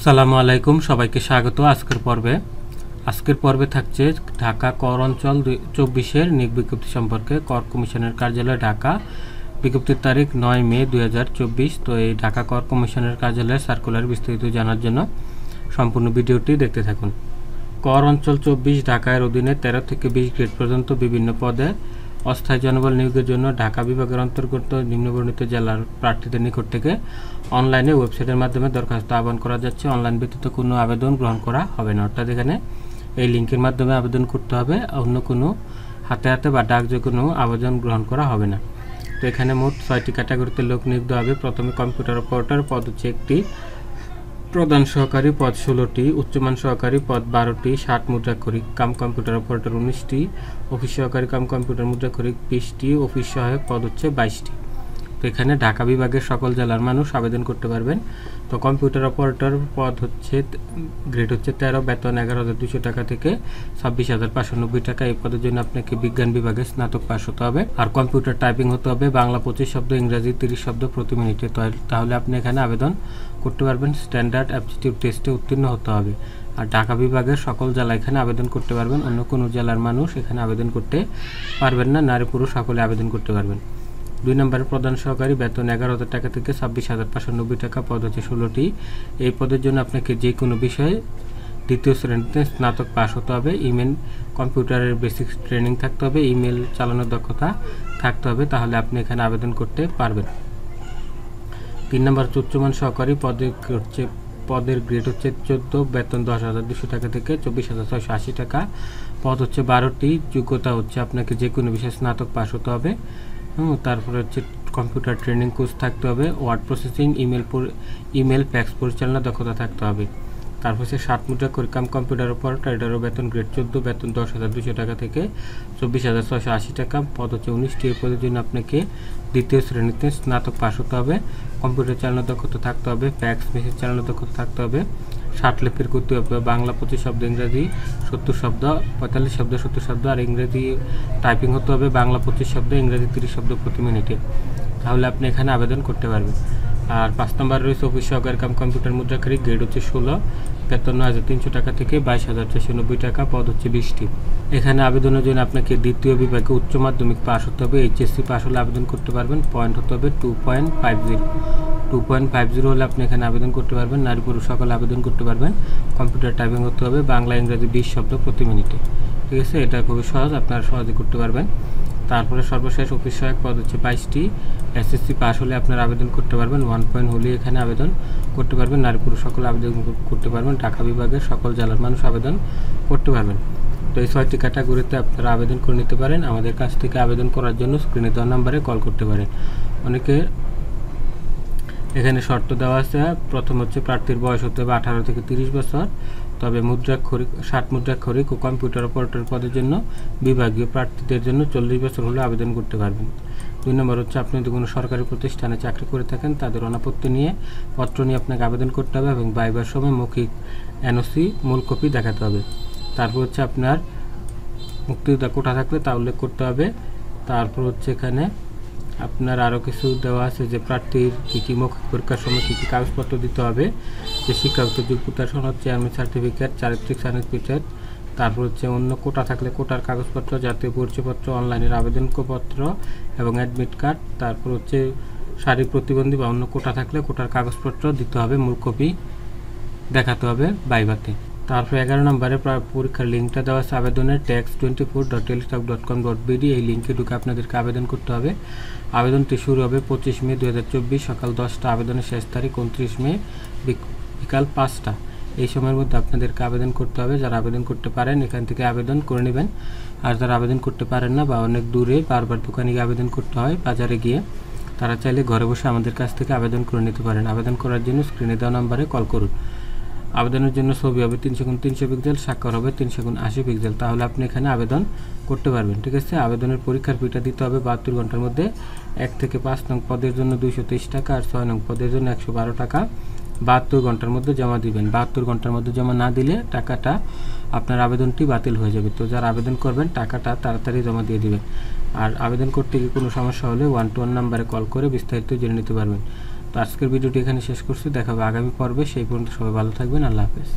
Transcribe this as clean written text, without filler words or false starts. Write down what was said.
আসসালামু আলাইকুম, সবাইকে স্বাগত। আজকের পর্বে থাকছে ঢাকা কর অঞ্চল 24-এর নিয়োগ বিজ্ঞপ্তি সম্পর্কে। কর কমিশনের কার্যালয় ঢাকা, বিজ্ঞপ্তির তারিখ 9 মে 2024। তো এই ঢাকা কর কমিশনের কার্যালয়ের সার্কুলার বিস্তারিত জানার জন্য সম্পূর্ণ ভিডিওটি দেখতে থাকুন। কর অঞ্চল 24 ঢাকার অধীনে 13 থেকে 20 গ্রেড পর্যন্ত বিভিন্ন পদে অস্থায়ী জনবল নিয়োগের জন্য ঢাকা বিভাগের অন্তর্গত নিম্নবর্ণিত জেলার প্রার্থীদের নিকট থেকে অনলাইনে ওয়েবসাইটের মাধ্যমে দরখাস্ত আহ্বান করা যাচ্ছে। অনলাইন ব্যতীত কোনো আবেদন গ্রহণ করা হবে না, অর্থাৎ এখানে এই লিঙ্কের মাধ্যমে আবেদন করতে হবে, অন্য কোনো হাতে বা ডাকযোগে কোনো আবেদন গ্রহণ করা হবে না। তো এখানে মোট 6টি ক্যাটাগরিতে লোক নিয়োগ দেওয়া হবে। প্রথমে কম্পিউটার অপারেটর পদ হচ্ছে 1টি, প্রধান সহকারী পদ 16টি, উচ্চমান সহকারী পদ 12টি, 60 মুদ্রাক্ষরিক কাম কম্পিউটার অপারেটর 19টি, অফিস সহকারী কাম কম্পিউটার মুদ্রাক্ষরিক 20টি, অফিস সহায়ক পদ হচ্ছে 22টি। তো এখানে ঢাকা বিভাগের সকল জেলার মানুষ আবেদন করতে পারবেন। তো কম্পিউটার অপারেটর পদ হচ্ছে গ্রেড হচ্ছে 13, বেতন 11,200 টাকা থেকে 26,590 টাকা। এই পদের জন্য আপনাকে বিজ্ঞান বিভাগে স্নাতক পাস হতে হবে, আর কম্পিউটার টাইপিং হতে হবে বাংলা 25 শব্দ, ইংরাজি 30 শব্দ প্রতি মিনিটে। তাহলে আপনি এখানে আবেদন করতে পারবেন। স্ট্যান্ডার্ড অ্যাপটিটিউড টেস্টে উত্তীর্ণ হতে হবে। আর ঢাকা বিভাগের সকল জেলা এখানে আবেদন করতে পারবেন, অন্য কোনো জেলার মানুষ এখানে আবেদন করতে পারবেন না। নারী পুরুষ সকলে আবেদন করতে পারবেন। 2 নম্বরে প্রধান সহকারী, বেতন 11,000 টাকা থেকে 26,590 টাকা, পদ হচ্ছে 16টি। এই পদের জন্য আপনাকে যে কোনো বিষয়ে 2য় শ্রেণীতে স্নাতক পাস হতে হবে। ইমেল কম্পিউটারের বেসিক ট্রেনিং থাকতে হবে, ইমেল চালানোর দক্ষতা থাকতে হবে, তাহলে আপনি এখানে আবেদন করতে পারবেন। 3 নম্বর উচ্চমান সহকারী পদের গ্রেড হচ্ছে 14, বেতন 10,200 টাকা থেকে 24,680 টাকা, পদ হচ্ছে 12টি। যোগ্যতা হচ্ছে আপনাকে যে কোনো বিষয়ে স্নাতক পাস হতে হবে। তারপরে হচ্ছে কম্পিউটার ট্রেনিং কোর্স থাকতে হবে, ওয়ার্ড প্রসেসিং, ইমেল ফ্যাক্স পরিচালনা দক্ষতা থাকতে হবে। তারপর হচ্ছে 60 মুদ্রাক্ষরিক কাম কম্পিউটার অপারেটর, এটারও বেতন গ্রেড 14, বেতন 10,200 টাকা থেকে 24,680 টাকা, পদ হচ্ছে 19টি। এই পদের জন্য আপনাকে 2য় শ্রেণীতে স্নাতক পাস হতে হবে। কম্পিউটার চালানোর দক্ষতা থাকতে হবে, ফ্যাক্স মেশিন চালানোর দক্ষতা থাকতে হবে, 60 লিপির করতে হবে, বাংলা 25 শব্দ, ইংরাজি 70 শব্দ, 45 শব্দ 70 শব্দ, আর ইংরেজি টাইপিং হতে হবে বাংলা 25 শব্দ, ইংরাজি 30 শব্দ প্রতি মিনিটে। তাহলে আপনি এখানে আবেদন করতে পারবেন। আর 5 নম্বর রয়েছে অফিস সহকারী কাম কম্পিউটার মুদ্রাক্ষরিক, গ্রেড হচ্ছে 16, বেতন 9,300 টাকা থেকে 22,490 টাকা, পদ হচ্ছে 20টি। এখানে আবেদনের জন্য আপনাকে 2য় বিভাগে উচ্চ মাধ্যমিক পাস হতে হবে। এইচএসসি পাস হলে আবেদন করতে পারবেন। পয়েন্ট হতে হবে 2.50 হলে আপনি এখানে আবেদন করতে পারবেন। নারী পুরুষ সকলে আবেদন করতে পারবেন। কম্পিউটার টাইপিং হতে হবে বাংলা ইংরাজি 20 শব্দ প্রতি মিনিটে। ঠিক আছে, এটা খুবই সহজ, আপনারা সহজে করতে পারবেন। তারপরে সর্বশেষ অফিস সহায়ক পদ হচ্ছে 22টি। এসএসসি পাস হলে আপনারা আবেদন করতে পারবেন। 1 পয়েন্ট হলে এখানে আবেদন করতে পারবেন। নারী পুরুষ সকলে আবেদন করতে পারবেন। ঢাকা বিভাগের সকল জেলার মানুষ আবেদন করতে পারবেন। তো এই 6টি ক্যাটাগরিতে আপনারা আবেদন করে নিতে পারেন। আমাদের কাছ থেকে আবেদন করার জন্য স্ক্রিনে দেওয়া নাম্বারে কল করতে পারেন। অনেকে এখানে শর্ত দেওয়া আছে। প্রথম হচ্ছে প্রার্থীর বয়স হতে হবে 18 থেকে 30 বছর, তবে 60 মুদ্রাক্ষরিক ও কম্পিউটার অপারেটর পদের জন্য বিভাগীয় প্রার্থীদের জন্য 40 বছর হলে আবেদন করতে পারবেন। 2 নম্বর হচ্ছে আপনি যদি কোনো সরকারি প্রতিষ্ঠানে চাকরি করে থাকেন তাদের অনাপত্তি নিয়ে পত্র নিয়ে আপনাকে আবেদন করতে হবে এবং ভাইবার সময় মৌখিক এনওসি মূল কপি দেখাতে হবে। তারপর হচ্ছে আপনার মুক্তিযোদ্ধা কোটা থাকলে তা উল্লেখ করতে হবে। তারপর হচ্ছে এখানে আপনার আরও কিছু দেওয়া আছে যে প্রার্থীর কী মৌখিক পরীক্ষার সময় কী কাগজপত্র দিতে হবে, যে শিক্ষাগত যোগ্যতা সনদ, চেয়ারম্যান সার্টিফিকেট, চারিত্রিক সার্টিফিকেট, তারপর হচ্ছে অন্য কোটা থাকলে কোটার কাগজপত্র, জাতীয় পরিচয়পত্র, অনলাইনের আবেদনপত্র এবং অ্যাডমিট কার্ড, তারপর হচ্ছে শারীরিক প্রতিবন্ধী বা অন্য কোটা থাকলে কোটার কাগজপত্র দিতে হবে, মূল কপি দেখাতে হবে ভাইভাতে। তারপর 11 নম্বরে পরীক্ষার লিঙ্কটা দেওয়া আছে আবেদনের tax24.telestock.com.bd। এই লিঙ্কে ঢুকে আপনাদেরকে আবেদন করতে হবে। আবেদনটি শুরু হবে 25 মে 2024 সকাল 10টা। আবেদনের শেষ তারিখ 29 মে বিকাল 5টা। এই সময়ের মধ্যে আপনাদেরকে আবেদন করতে হবে। যারা আবেদন করতে পারেন এখান থেকে আবেদন করে নেবেন, আর যারা আবেদন করতে পারেন না বা অনেক দূরে বারবার দোকানে গিয়ে আবেদন করতে হয়, বাজারে গিয়ে, তারা চাইলে ঘরে বসে আমাদের কাছ থেকে আবেদন করে নিতে পারেন। আবেদন করার জন্য স্ক্রিনে দেওয়া নাম্বারে কল করুন। আবেদনের জন্য ছবি হবে 300x300 পিক্সেল, স্বাক্ষর হবে 300x80 পিক্সেল, তাহলে আপনি এখানে আবেদন করতে পারবেন। ঠিক আছে, আবেদনের পরীক্ষার ফিটা দিতে হবে 72 ঘন্টার মধ্যে। 1 থেকে 5 নং পদের জন্য 223 টাকা আর 6 নং পদের জন্য 112 টাকা 72 ঘন্টার মধ্যে জমা দিবেন। 72 ঘন্টার মধ্যে জমা না দিলে টাকাটা আপনার আবেদনটি বাতিল হয়ে যাবে। তো যারা আবেদন করবেন টাকাটা তাড়াতাড়ি জমা দিয়ে দিবেন। আর আবেদন করতে গিয়ে কোনো সমস্যা হলে 121 নাম্বারে কল করে বিস্তারিত জেনে নিতে পারবেন। তো আজকের ভিডিওটি এখানে শেষ করছি, দেখা হবে আগামী পর্বে। সেই পর্যন্ত সবাই ভালো থাকবেন। আল্লাহ হাফেজ।